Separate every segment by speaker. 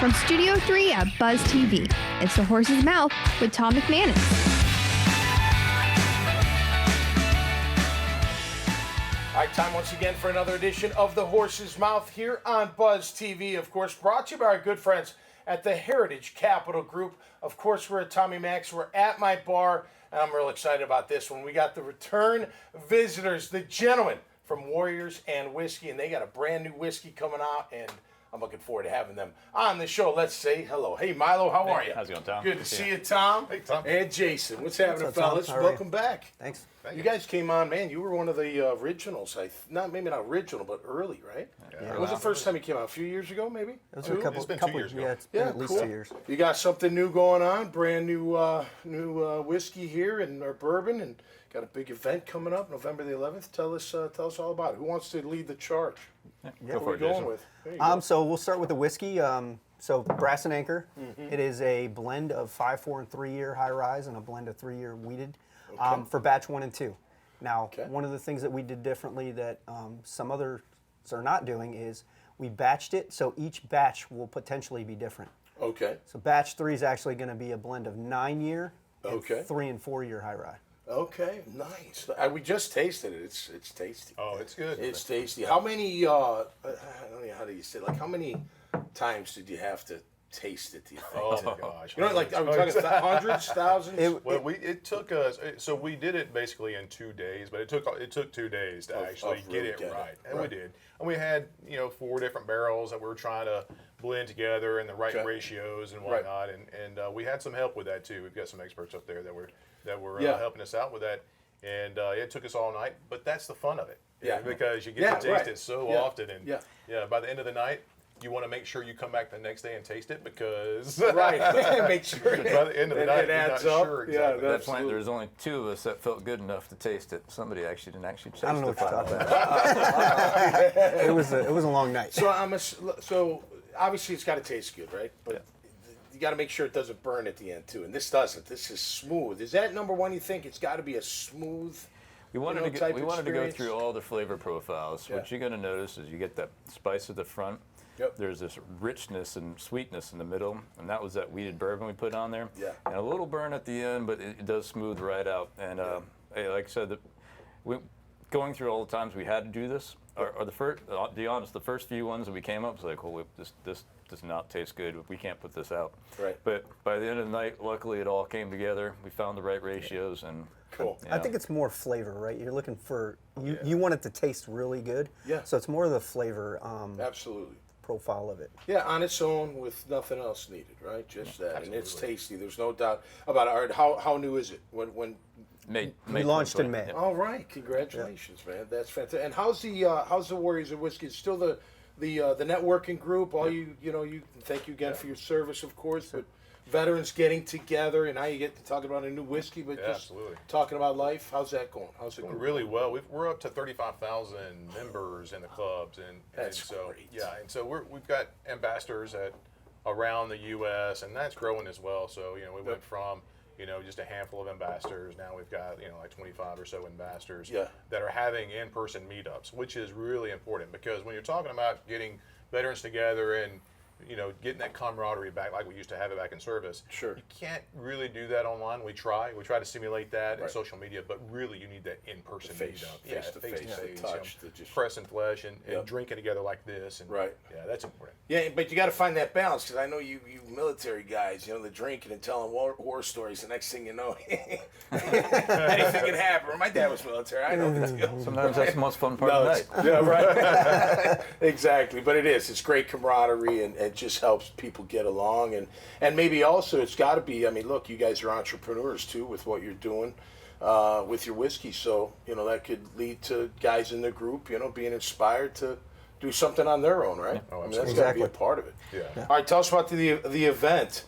Speaker 1: From Studio 3 at Buzz TV, it's The Horse's Mouth with Tom McManus.
Speaker 2: All right, time once again for another edition of The Horse's Mouth here on Buzz TV. Of course, brought to you by our good friends at the Heritage Capital Group. Of course, we're at Tommy Mac's. We're at my bar, and I'm real excited about this one. We got the return visitors, the gentlemen from Warriors and Whiskey, and they got a brand new whiskey coming out, and I'm looking forward to having them on the show. Let's say hello. Hey, Milo, how are you?
Speaker 3: How's it going, Tom?
Speaker 2: Good to see you, Tom.
Speaker 4: Hey, Tom.
Speaker 2: And Jason. What's happening,
Speaker 5: What's up,
Speaker 2: fellas?
Speaker 5: Tom? How are
Speaker 2: Welcome back.
Speaker 5: Thanks.
Speaker 2: You guys came on, man. You were one of the originals. Maybe not original, but early, right?
Speaker 5: Yeah.
Speaker 2: When was the first time you came out? A few years ago, maybe?
Speaker 5: It was
Speaker 2: Two?
Speaker 5: a couple,
Speaker 4: It's been 2
Speaker 5: couple
Speaker 4: years ago.
Speaker 5: Yeah, it's been at least
Speaker 2: cool.
Speaker 5: 2 years.
Speaker 2: You got something new going on, brand new whiskey here and our bourbon, and got a big event coming up November the 11th. Tell us all about it. Who wants to lead the charge?
Speaker 3: Go
Speaker 2: What
Speaker 3: for
Speaker 2: are we
Speaker 3: it,
Speaker 2: going
Speaker 3: Jason.
Speaker 2: with? There you go.
Speaker 5: So we'll start with the whiskey. So Brass and Anchor. It is a blend of 5, 4, and 3-year high rise and a blend of 3-year wheated for batch 1 and 2. Now, one of the things that we did differently that some others are not doing is we batched it, so each batch will potentially be different.
Speaker 2: Okay.
Speaker 5: So batch 3 is actually going to be a blend of 9-year and
Speaker 2: Okay.
Speaker 5: 3 and 4-year high rye.
Speaker 2: Okay, nice. We just tasted it. It's tasty.
Speaker 4: Oh, it's good.
Speaker 2: It's tasty. How many? I don't know how do you say? Like, how many times did you have to taste it? Do you think?
Speaker 4: Oh my gosh.
Speaker 2: You know, like, are we talking hundreds, thousands?
Speaker 4: Well, it took us. So we did it basically in 2 days, but it took 2 days to actually
Speaker 2: of
Speaker 4: get
Speaker 2: really
Speaker 4: it
Speaker 2: getting
Speaker 4: right,
Speaker 2: it.
Speaker 4: and
Speaker 2: Right.
Speaker 4: we did. And we had 4 different barrels that we were trying to blend together in the right
Speaker 2: Okay.
Speaker 4: ratios and
Speaker 2: Right.
Speaker 4: whatnot, and we had some help with that too. We've got some experts up there that were
Speaker 2: Yeah.
Speaker 4: helping us out with that, and it took us all night. But that's the fun of it,
Speaker 2: Yeah.
Speaker 4: because you get
Speaker 2: Yeah,
Speaker 4: to taste
Speaker 2: right.
Speaker 4: it so
Speaker 2: Yeah.
Speaker 4: often, and
Speaker 2: Yeah.
Speaker 4: by the end of the night. You want to make sure you come back the next day and taste it because
Speaker 2: Right. Make sure
Speaker 4: by the end of the night
Speaker 2: it
Speaker 4: you're
Speaker 2: adds
Speaker 4: not
Speaker 2: up.
Speaker 4: sure
Speaker 2: Yeah,
Speaker 4: exactly.
Speaker 3: At that
Speaker 2: Absolutely.
Speaker 3: point, there was only 2 of us that felt good enough to taste it. Somebody actually didn't taste
Speaker 5: I don't know
Speaker 3: the
Speaker 5: what you're
Speaker 3: final
Speaker 5: talking
Speaker 3: batch.
Speaker 5: about. It was a long night.
Speaker 2: So obviously it's got to taste good, right? But you got to make sure it doesn't burn at the end too. And this doesn't. This is smooth. Is that number one? You think it's got to be a smooth?
Speaker 3: We wanted,
Speaker 2: know,
Speaker 3: to,
Speaker 2: type
Speaker 3: we wanted to go
Speaker 2: experience?
Speaker 3: through all the flavor profiles.
Speaker 2: Yeah.
Speaker 3: What you're going to notice is you get that spice at the front.
Speaker 2: Yep.
Speaker 3: There's this richness and sweetness in the middle, and that was that wheated bourbon we put on there.
Speaker 2: Yeah.
Speaker 3: And a little burn at the end, but it does smooth right out. And hey, like I said, going through all the times we had to do this, or the first, to be honest, the first few ones that we came up was like, oh, this does not taste good. We can't put this out.
Speaker 2: Right.
Speaker 3: But by the end of the night, luckily it all came together. We found the right ratios, and
Speaker 2: Cool.
Speaker 3: yeah.
Speaker 5: I think it's more flavor, right? You're looking for you want it to taste really good.
Speaker 2: Yeah.
Speaker 5: So it's more of the flavor
Speaker 2: Absolutely.
Speaker 5: profile of it.
Speaker 2: Yeah, on its own with nothing else needed, right? Just that, and it's tasty. There's no doubt about it. All right, how new is it? When?
Speaker 3: May
Speaker 5: We launched in
Speaker 3: 2020.
Speaker 5: May.
Speaker 3: Yeah.
Speaker 2: All right, congratulations, man. That's fantastic. And how's the Warriors of Whiskey? It's still the networking group. All you thank you again for your service, of course. But veterans getting together, and now you get to talk about a new whiskey, but
Speaker 4: Yeah,
Speaker 2: just
Speaker 4: absolutely.
Speaker 2: talking about life. How's that going? How's it
Speaker 4: Doing
Speaker 2: going?
Speaker 4: really well. We're up to 35,000 members in the clubs, and
Speaker 2: That's
Speaker 4: so
Speaker 2: great.
Speaker 4: yeah, and so we've got ambassadors around the U.S. and that's growing as well. So we went from just a handful of ambassadors. Now we've got like 25 or so ambassadors that are having in-person meetups, which is really important because when you're talking about getting veterans together and getting that camaraderie back like we used to have it back in service.
Speaker 2: Sure.
Speaker 4: You can't really do that online. We try to simulate that in
Speaker 2: Right.
Speaker 4: social media, but really you need that in-person
Speaker 2: Face-
Speaker 4: meetup.
Speaker 2: face-to-face, the touch, the just-
Speaker 4: press and flesh and
Speaker 2: Yep.
Speaker 4: drinking together like this. And
Speaker 2: Right.
Speaker 4: Yeah, that's important.
Speaker 2: Yeah, but you got to find that balance because I know you military guys, the drinking and telling war stories. The next thing you know, anything can happen. My dad was military. I know the deal.
Speaker 3: Sometimes that's the most fun part of the night.
Speaker 2: Yeah, right. Exactly. But it is. It's great camaraderie and it just helps people get along. And maybe also it's got to be, I mean, look, you guys are entrepreneurs too with what you're doing with your whiskey. So, that could lead to guys in the group, being inspired to do something on their own, right?
Speaker 4: Oh,
Speaker 2: I mean, that's got to be a
Speaker 5: Exactly.
Speaker 2: part of it.
Speaker 4: Yeah.
Speaker 2: All right, tell us about the event,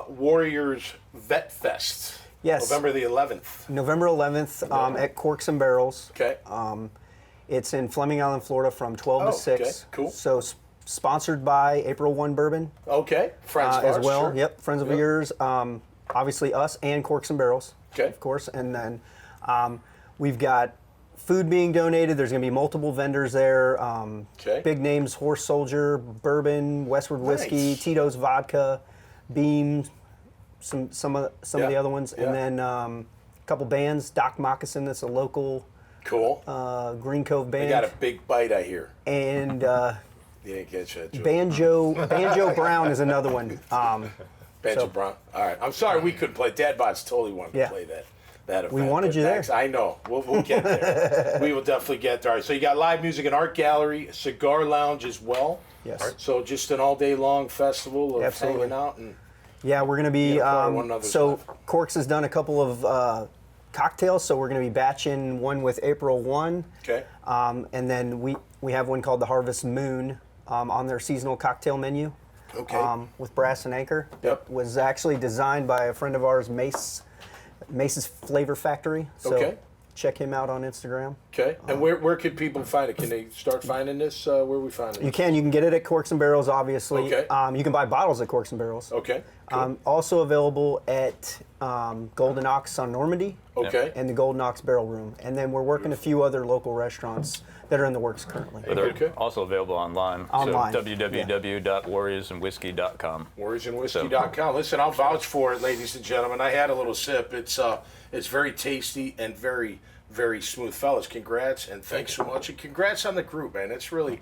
Speaker 2: Warriors Vet Fest.
Speaker 5: Yes.
Speaker 2: November the 11th.
Speaker 5: November 11th at Corks and Barrels.
Speaker 2: Okay.
Speaker 5: It's in Fleming Island, Florida from 12 to 6.
Speaker 2: okay, cool.
Speaker 5: So sponsored by April 1 Bourbon
Speaker 2: Okay. Friends of
Speaker 5: as
Speaker 2: ours,
Speaker 5: well.
Speaker 2: sure.
Speaker 5: Yep, friends of yours. Obviously us and Corks and Barrels,
Speaker 2: Okay.
Speaker 5: of course. And then we've got food being donated. There's going to be multiple vendors there. Big names: Horse Soldier, Bourbon, Westward Whiskey, Tito's Vodka, Beam, some of the other ones, and then a couple bands. Doc Moccasin, that's a local Green Cove band.
Speaker 6: They got a big bite, I hear.
Speaker 5: And
Speaker 6: you didn't catch that joke.
Speaker 5: Banjo Brown is another one.
Speaker 6: Banjo Brown. All right. I'm sorry we couldn't play. Dad Bots totally wanted to play that event.
Speaker 5: We wanted you there.
Speaker 6: I know. We'll get there. We will definitely get there. All right, so you got live music and art gallery, cigar lounge as well.
Speaker 5: Yes.
Speaker 6: So just an all day long festival of hanging out and.
Speaker 5: Yeah, we're going to be. Corks has done a couple of cocktails, so we're going to be batching one with April 1.
Speaker 6: Okay.
Speaker 5: And then we have one called the Harvest Moon on their seasonal cocktail menu.
Speaker 6: Okay.
Speaker 5: With Brass and Anchor.
Speaker 6: Yep.
Speaker 5: It was actually designed by a friend of ours, Mace's Flavor Factory. So check him out on Instagram.
Speaker 6: Okay. And where could people find it? Can they start finding this? Where are we finding it?
Speaker 5: You can get it at Corks and Barrels, obviously.
Speaker 6: Okay.
Speaker 5: You can buy bottles at Corks and Barrels.
Speaker 6: Okay. Cool.
Speaker 5: Also available at Golden Ox on Normandy.
Speaker 6: Okay.
Speaker 5: And the Golden Ox Barrel Room. And then we're working a few other local restaurants that are in the works currently.
Speaker 3: But they're also available online.
Speaker 5: Online.
Speaker 3: So www.warriorsandwhiskey.com.
Speaker 6: Warriorsandwhiskey.com. Listen, I'll vouch for it, ladies and gentlemen. I had a little sip. It's very tasty and very, very smooth. Fellas, congrats and thanks so much. And congrats on the group, man. That's what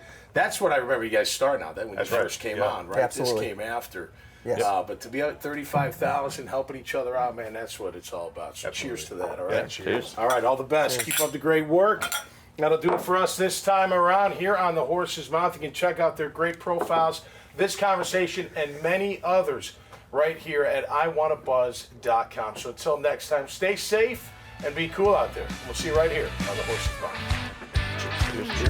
Speaker 6: I remember you guys starting out. That when you first came on, right?
Speaker 5: Absolutely.
Speaker 6: This came after.
Speaker 5: Yes.
Speaker 6: But to be at 35,000 helping each other out, man, that's what it's all about. So cheers to that, all right?
Speaker 3: Yeah, cheers.
Speaker 6: All right, all the best. Cheers. Keep up the great work. That'll do it for us this time around here on The Horse's Mouth. You can check out their great profiles, this conversation, and many others right here at iwantabuzz.com. So until next time, stay safe and be cool out there. We'll see you right here on The Horse's Mouth. Cheers. Cheers.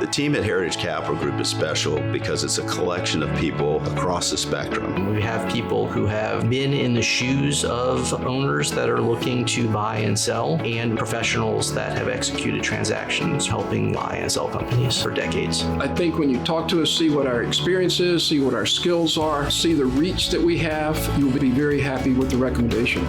Speaker 7: The team at Heritage Capital Group is special because it's a collection of people across the spectrum.
Speaker 8: We have people who have been in the shoes of owners that are looking to buy and sell, and professionals that have executed transactions helping buy and sell companies for decades.
Speaker 9: I think when you talk to us, see what our experience is, see what our skills are, see the reach that we have, you'll be very happy with the recommendation.